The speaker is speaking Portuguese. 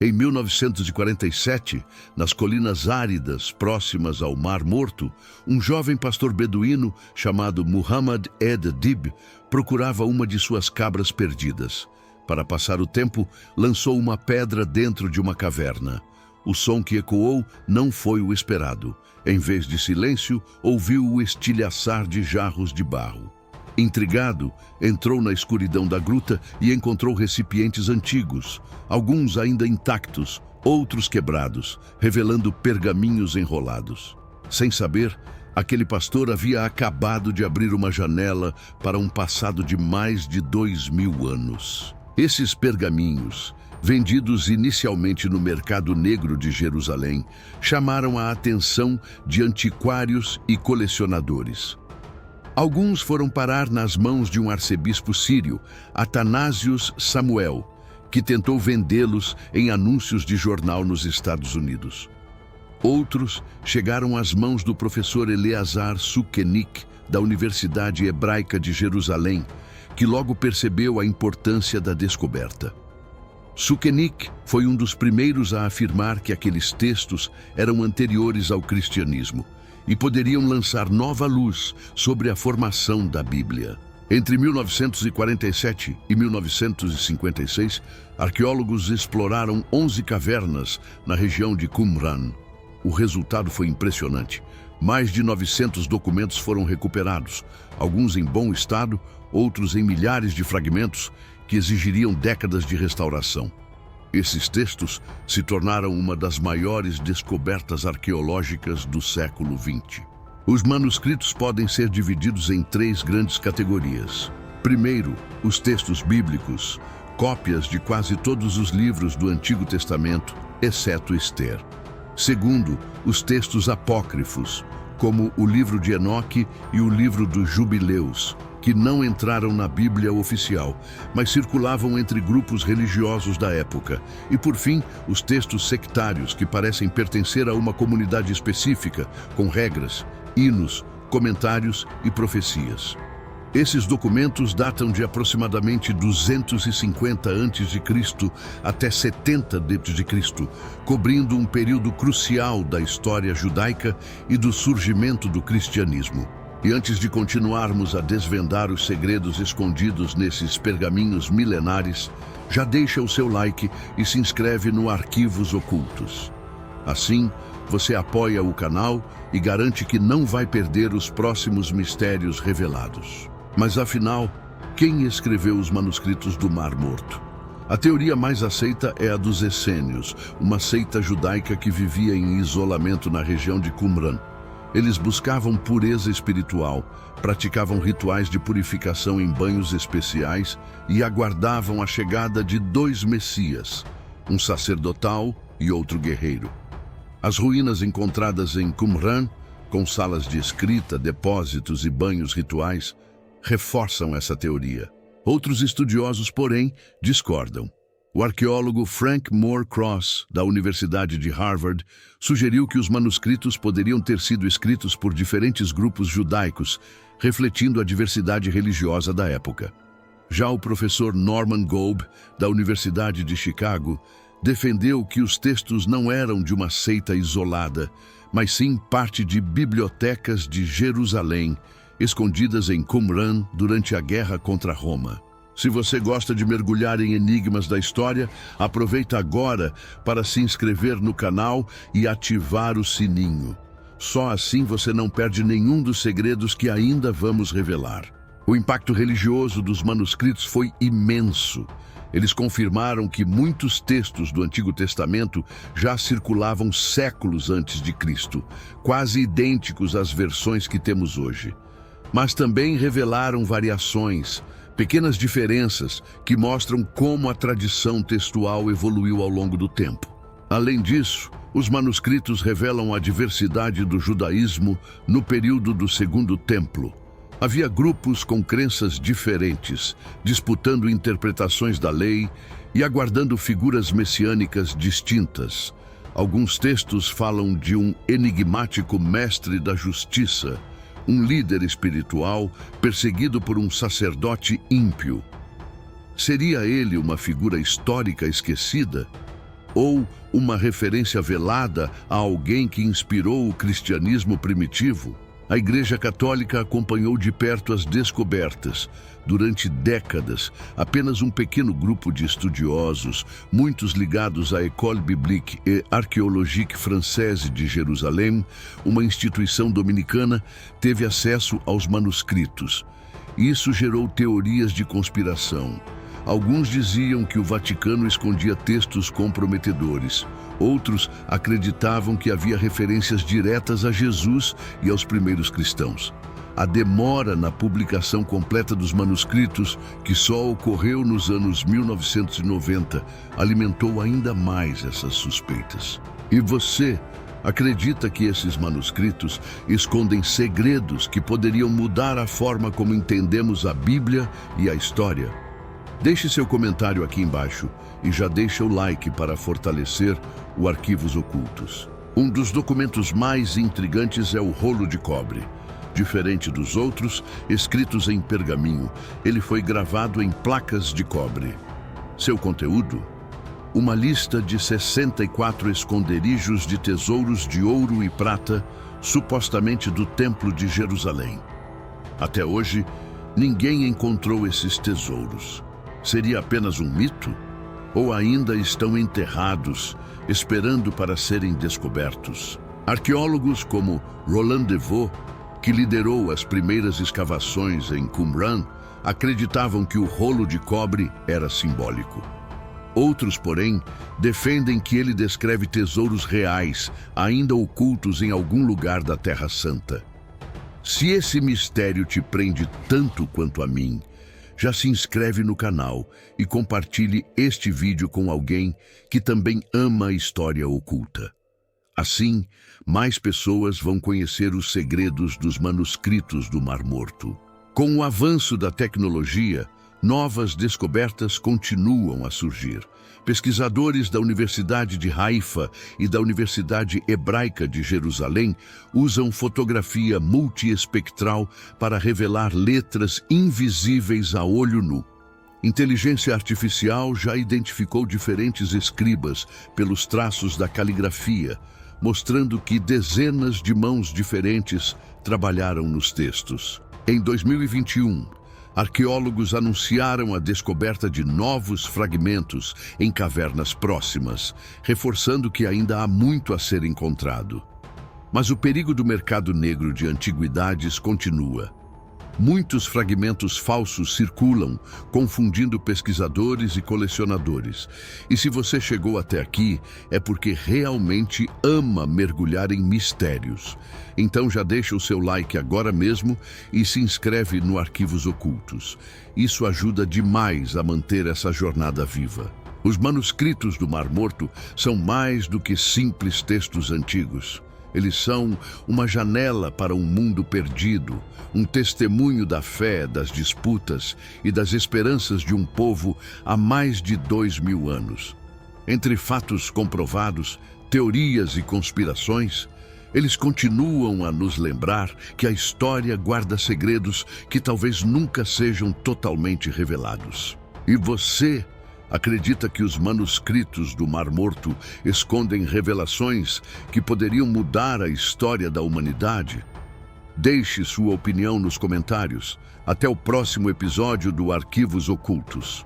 Em 1947, nas colinas áridas próximas ao Mar Morto, um jovem pastor beduíno chamado Muhammad Ed-Dib procurava uma de suas cabras perdidas. Para passar o tempo, lançou uma pedra dentro de uma caverna. O som que ecoou não foi o esperado. Em vez de silêncio, ouviu o estilhaçar de jarros de barro. Intrigado, entrou na escuridão da gruta e encontrou recipientes antigos, alguns ainda intactos, outros quebrados, revelando pergaminhos enrolados. Sem saber, aquele pastor havia acabado de abrir uma janela para um passado de mais de 2000 anos. Esses pergaminhos, vendidos inicialmente no mercado negro de Jerusalém, chamaram a atenção de antiquários e colecionadores. Alguns foram parar nas mãos de um arcebispo sírio, Athanasius Samuel, que tentou vendê-los em anúncios de jornal nos Estados Unidos. Outros chegaram às mãos do professor Eleazar Sukenik, da Universidade Hebraica de Jerusalém, que logo percebeu a importância da descoberta. Sukenik foi um dos primeiros a afirmar que aqueles textos eram anteriores ao cristianismo e poderiam lançar nova luz sobre a formação da Bíblia. Entre 1947 e 1956, arqueólogos exploraram 11 cavernas na região de Qumran. O resultado foi impressionante. Mais de 900 documentos foram recuperados, alguns em bom estado, outros em milhares de fragmentos que exigiriam décadas de restauração. Esses textos se tornaram uma das maiores descobertas arqueológicas do século XX. Os manuscritos podem ser divididos em 3 grandes categorias. Primeiro, os textos bíblicos, cópias de quase todos os livros do Antigo Testamento, exceto Ester. Segundo, os textos apócrifos, como o livro de Enoque e o livro dos Jubileus, que não entraram na Bíblia oficial, mas circulavam entre grupos religiosos da época. E, por fim, os textos sectários, que parecem pertencer a uma comunidade específica, com regras, hinos, comentários e profecias. Esses documentos datam de aproximadamente 250 a.C. até 70 d.C., cobrindo um período crucial da história judaica e do surgimento do cristianismo. E antes de continuarmos a desvendar os segredos escondidos nesses pergaminhos milenares, já deixa o seu like e se inscreve no Arquivos Ocultos. Assim, você apoia o canal e garante que não vai perder os próximos mistérios revelados. Mas afinal, quem escreveu os manuscritos do Mar Morto? A teoria mais aceita é a dos essênios, uma seita judaica que vivia em isolamento na região de Qumran. Eles buscavam pureza espiritual, praticavam rituais de purificação em banhos especiais e aguardavam a chegada de 2 messias, um sacerdotal e outro guerreiro. As ruínas encontradas em Qumran, com salas de escrita, depósitos e banhos rituais, reforçam essa teoria. Outros estudiosos, porém, discordam. O arqueólogo Frank Moore Cross, da Universidade de Harvard, sugeriu que os manuscritos poderiam ter sido escritos por diferentes grupos judaicos, refletindo a diversidade religiosa da época. Já o professor Norman Golb, da Universidade de Chicago, defendeu que os textos não eram de uma seita isolada, mas sim parte de bibliotecas de Jerusalém, escondidas em Qumran durante a guerra contra Roma. Se você gosta de mergulhar em enigmas da história, aproveita agora para se inscrever no canal e ativar o sininho. Só assim você não perde nenhum dos segredos que ainda vamos revelar. O impacto religioso dos manuscritos foi imenso. Eles confirmaram que muitos textos do Antigo Testamento já circulavam séculos antes de Cristo, quase idênticos às versões que temos hoje. Mas também revelaram variações, pequenas diferenças que mostram como a tradição textual evoluiu ao longo do tempo. Além disso, os manuscritos revelam a diversidade do judaísmo no período do Segundo Templo. Havia grupos com crenças diferentes, disputando interpretações da lei e aguardando figuras messiânicas distintas. Alguns textos falam de um enigmático mestre da justiça, um líder espiritual perseguido por um sacerdote ímpio. Seria ele uma figura histórica esquecida? ou uma referência velada a alguém que inspirou o cristianismo primitivo? A Igreja Católica acompanhou de perto as descobertas. Durante décadas, apenas um pequeno grupo de estudiosos, muitos ligados à École Biblique et Archéologique Française de Jerusalém, uma instituição dominicana, teve acesso aos manuscritos. Isso gerou teorias de conspiração. Alguns diziam que o Vaticano escondia textos comprometedores. Outros acreditavam que havia referências diretas a Jesus e aos primeiros cristãos. A demora na publicação completa dos manuscritos, que só ocorreu nos anos 1990, alimentou ainda mais essas suspeitas. E você acredita que esses manuscritos escondem segredos que poderiam mudar a forma como entendemos a Bíblia e a história? Deixe seu comentário aqui embaixo e já deixa o like para fortalecer o Arquivos Ocultos. Um dos documentos mais intrigantes é o rolo de cobre. Diferente dos outros, escritos em pergaminho, ele foi gravado em placas de cobre. Seu conteúdo? Uma lista de 64 esconderijos de tesouros de ouro e prata, supostamente do Templo de Jerusalém. Até hoje, ninguém encontrou esses tesouros. Seria apenas um mito? Ou ainda estão enterrados, esperando para serem descobertos? Arqueólogos como Roland Devaux, que liderou as primeiras escavações em Qumran, acreditavam que o rolo de cobre era simbólico. Outros, porém, defendem que ele descreve tesouros reais, ainda ocultos em algum lugar da Terra Santa. Se esse mistério te prende tanto quanto a mim, já se inscreve no canal e compartilhe este vídeo com alguém que também ama a história oculta. Assim, mais pessoas vão conhecer os segredos dos manuscritos do Mar Morto. Com o avanço da tecnologia, novas descobertas continuam a surgir. Pesquisadores da Universidade de Haifa e da Universidade Hebraica de Jerusalém usam fotografia multiespectral para revelar letras invisíveis a olho nu. Inteligência artificial já identificou diferentes escribas pelos traços da caligrafia, mostrando que dezenas de mãos diferentes trabalharam nos textos. Em 2021, arqueólogos anunciaram a descoberta de novos fragmentos em cavernas próximas, reforçando que ainda há muito a ser encontrado. Mas o perigo do mercado negro de antiguidades continua. Muitos fragmentos falsos circulam, confundindo pesquisadores e colecionadores. E se você chegou até aqui, é porque realmente ama mergulhar em mistérios. Então já deixa o seu like agora mesmo e se inscreve no Arquivos Ocultos. Isso ajuda demais a manter essa jornada viva. Os manuscritos do Mar Morto são mais do que simples textos antigos. Eles são uma janela para um mundo perdido, um testemunho da fé, das disputas e das esperanças de um povo há mais de 2000 anos. Entre fatos comprovados, teorias e conspirações, eles continuam a nos lembrar que a história guarda segredos que talvez nunca sejam totalmente revelados. E você acredita que os manuscritos do Mar Morto escondem revelações que poderiam mudar a história da humanidade? Deixe sua opinião nos comentários. Até o próximo episódio do Arquivos Ocultos.